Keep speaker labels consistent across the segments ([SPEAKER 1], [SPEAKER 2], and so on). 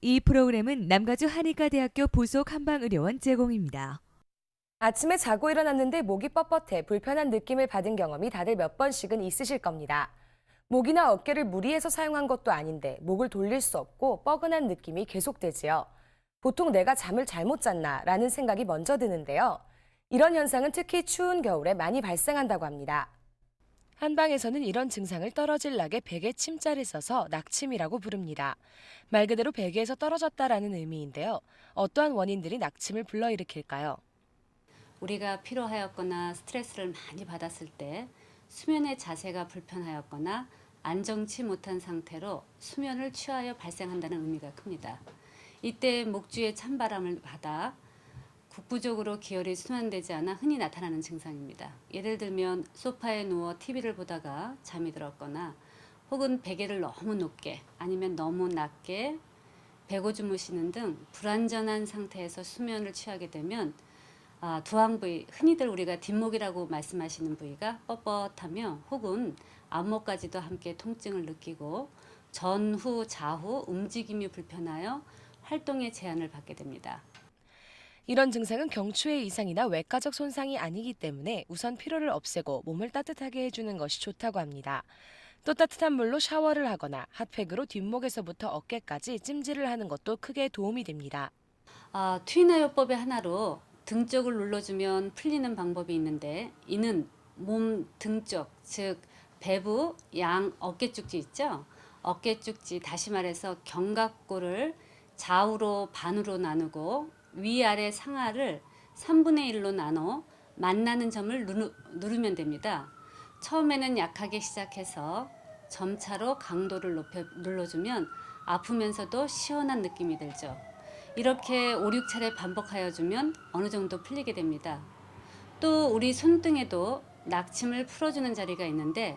[SPEAKER 1] 이 프로그램은 남가주 한의과대학교 부속 한방의료원 제공입니다.
[SPEAKER 2] 아침에 자고 일어났는데 목이 뻣뻣해 불편한 느낌을 받은 경험이 다들 몇 번씩은 있으실 겁니다. 목이나 어깨를 무리해서 사용한 것도 아닌데 목을 돌릴 수 없고 뻐근한 느낌이 계속되지요. 보통 내가 잠을 잘못 잤나 라는 생각이 먼저 드는데요. 이런 현상은 특히 추운 겨울에 많이 발생한다고 합니다.
[SPEAKER 3] 한방에서는 이런 증상을 떨어질 낙에 베개 침자를 써서 낙침이라고 부릅니다. 말 그대로 베개에서 떨어졌다라는 의미인데요. 어떠한 원인들이 낙침을 불러일으킬까요?
[SPEAKER 4] 우리가 피로하였거나 스트레스를 많이 받았을 때 수면의 자세가 불편하였거나 안정치 못한 상태로 수면을 취하여 발생한다는 의미가 큽니다. 이때 목주에 찬바람을 받아 국부적으로 기혈이 순환되지 않아 흔히 나타나는 증상입니다. 예를 들면 소파에 누워 TV를 보다가 잠이 들었거나 혹은 베개를 너무 높게 아니면 너무 낮게 베고 주무시는 등 불안전한 상태에서 수면을 취하게 되면 두항 부위, 흔히들 우리가 뒷목이라고 말씀하시는 부위가 뻣뻣하며 혹은 앞목까지도 함께 통증을 느끼고 전후, 좌후 움직임이 불편하여 활동에 제한을 받게 됩니다.
[SPEAKER 3] 이런 증상은 경추의 이상이나 외과적 손상이 아니기 때문에 우선 피로를 없애고 몸을 따뜻하게 해주는 것이 좋다고 합니다. 또 따뜻한 물로 샤워를 하거나 핫팩으로 뒷목에서부터 어깨까지 찜질을 하는 것도 크게 도움이 됩니다.
[SPEAKER 4] 트위나요법의 하나로 등 쪽을 눌러주면 풀리는 방법이 있는데 이는 몸 등 쪽, 즉 배부 양 어깨 쪽지 있죠? 어깨 쪽지, 다시 말해서 견갑골을 좌우로 반으로 나누고 위아래 상하를 3분의 1로 나눠 만나는 점을 누르면 됩니다. 처음에는 약하게 시작해서 점차로 강도를 높여 눌러주면 아프면서도 시원한 느낌이 들죠. 이렇게 5, 6차례 반복하여 주면 어느 정도 풀리게 됩니다. 또 우리 손등에도 낙침을 풀어주는 자리가 있는데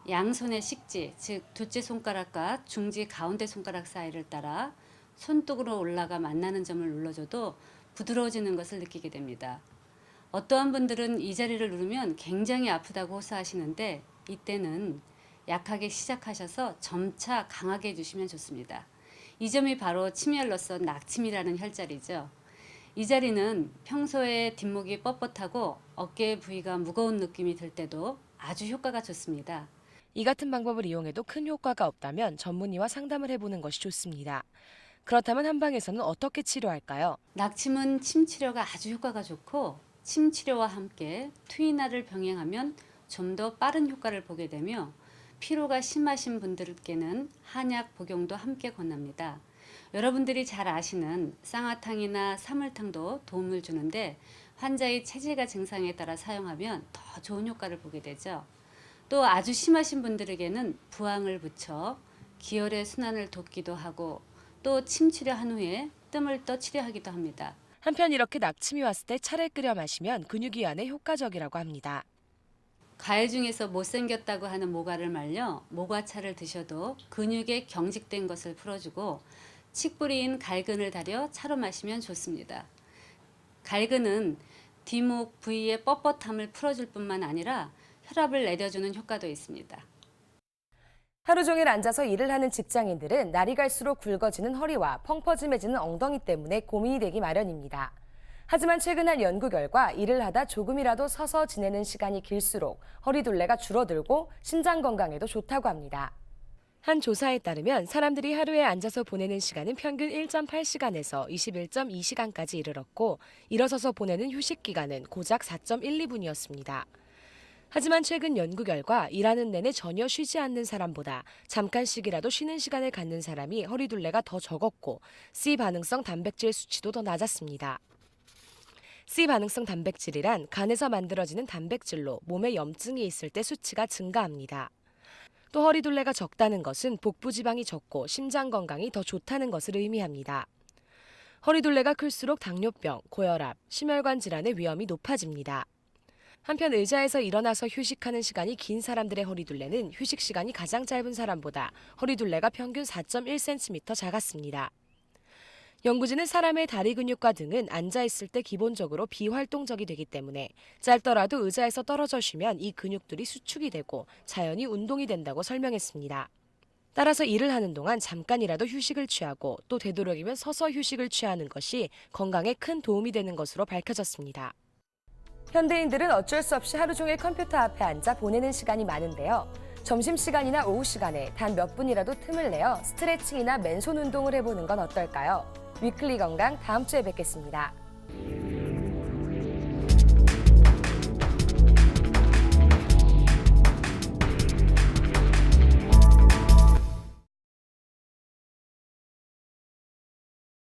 [SPEAKER 4] 양손의 식지, 즉 둘째 손가락과 중지 가운데 손가락 사이를 따라 손등으로 올라가 만나는 점을 눌러줘도 부드러워지는 것을 느끼게 됩니다. 어떠한 분들은 이 자리를 누르면 굉장히 아프다고 호소하시는데 이때는 약하게 시작하셔서 점차 강하게 해주시면 좋습니다. 이 점이 바로 침혈로서 낙침이라는 혈자리죠. 이 자리는 평소에 뒷목이 뻣뻣하고 어깨 부위가 무거운 느낌이 들 때도 아주 효과가 좋습니다.
[SPEAKER 3] 이 같은 방법을 이용해도 큰 효과가 없다면 전문의와 상담을 해보는 것이 좋습니다. 그렇다면 한방에서는 어떻게 치료할까요?
[SPEAKER 4] 낙침은 침 치료가 아주 효과가 좋고 침 치료와 함께 트위나를 병행하면 좀 더 빠른 효과를 보게 되며 피로가 심하신 분들께는 한약 복용도 함께 권합니다. 여러분들이 잘 아시는 쌍화탕이나 사물탕도 도움을 주는데 환자의 체질과 증상에 따라 사용하면 더 좋은 효과를 보게 되죠. 또 아주 심하신 분들에게는 부항을 붙여 기혈의 순환을 돕기도 하고 또 침 치료한 후에 뜸을 떠 치료하기도 합니다.
[SPEAKER 3] 한편 이렇게 낙침이 왔을 때 차를 끓여 마시면 근육이완에 효과적이라고 합니다.
[SPEAKER 4] 과일 중에서 못생겼다고 하는 모과를 말려 모과차를 드셔도 근육에 경직된 것을 풀어주고 칡뿌리인 갈근을 달여 차로 마시면 좋습니다. 갈근은 뒷목 부위의 뻣뻣함을 풀어줄 뿐만 아니라 혈압을 내려주는 효과도 있습니다.
[SPEAKER 2] 하루 종일 앉아서 일을 하는 직장인들은 날이 갈수록 굵어지는 허리와 펑퍼짐해지는 엉덩이 때문에 고민이 되기 마련입니다. 하지만 최근 한 연구 결과 일을 하다 조금이라도 서서 지내는 시간이 길수록 허리둘레가 줄어들고 심장 건강에도 좋다고 합니다.
[SPEAKER 3] 한 조사에 따르면 사람들이 하루에 앉아서 보내는 시간은 평균 1.8시간에서 21.2시간까지 이르렀고 일어서서 보내는 휴식 기간은 고작 4.12분이었습니다. 하지만 최근 연구 결과 일하는 내내 전혀 쉬지 않는 사람보다 잠깐씩이라도 쉬는 시간을 갖는 사람이 허리둘레가 더 적었고 C반응성 단백질 수치도 더 낮았습니다. C반응성 단백질이란 간에서 만들어지는 단백질로 몸에 염증이 있을 때 수치가 증가합니다. 또 허리둘레가 적다는 것은 복부 지방이 적고 심장 건강이 더 좋다는 것을 의미합니다. 허리둘레가 클수록 당뇨병, 고혈압, 심혈관 질환의 위험이 높아집니다. 한편 의자에서 일어나서 휴식하는 시간이 긴 사람들의 허리둘레는 휴식 시간이 가장 짧은 사람보다 허리둘레가 평균 4.1cm 작았습니다. 연구진은 사람의 다리 근육과 등은 앉아있을 때 기본적으로 비활동적이 되기 때문에 짧더라도 의자에서 떨어져 쉬면 이 근육들이 수축이 되고 자연히 운동이 된다고 설명했습니다. 따라서 일을 하는 동안 잠깐이라도 휴식을 취하고 또 되도록이면 서서 휴식을 취하는 것이 건강에 큰 도움이 되는 것으로 밝혀졌습니다.
[SPEAKER 2] 현대인들은 어쩔 수 없이 하루 종일 컴퓨터 앞에 앉아 보내는 시간이 많은데요. 점심시간이나 오후 시간에 단 몇 분이라도 틈을 내어 스트레칭이나 맨손 운동을 해보는 건 어떨까요? 위클리 건강 다음 주에 뵙겠습니다.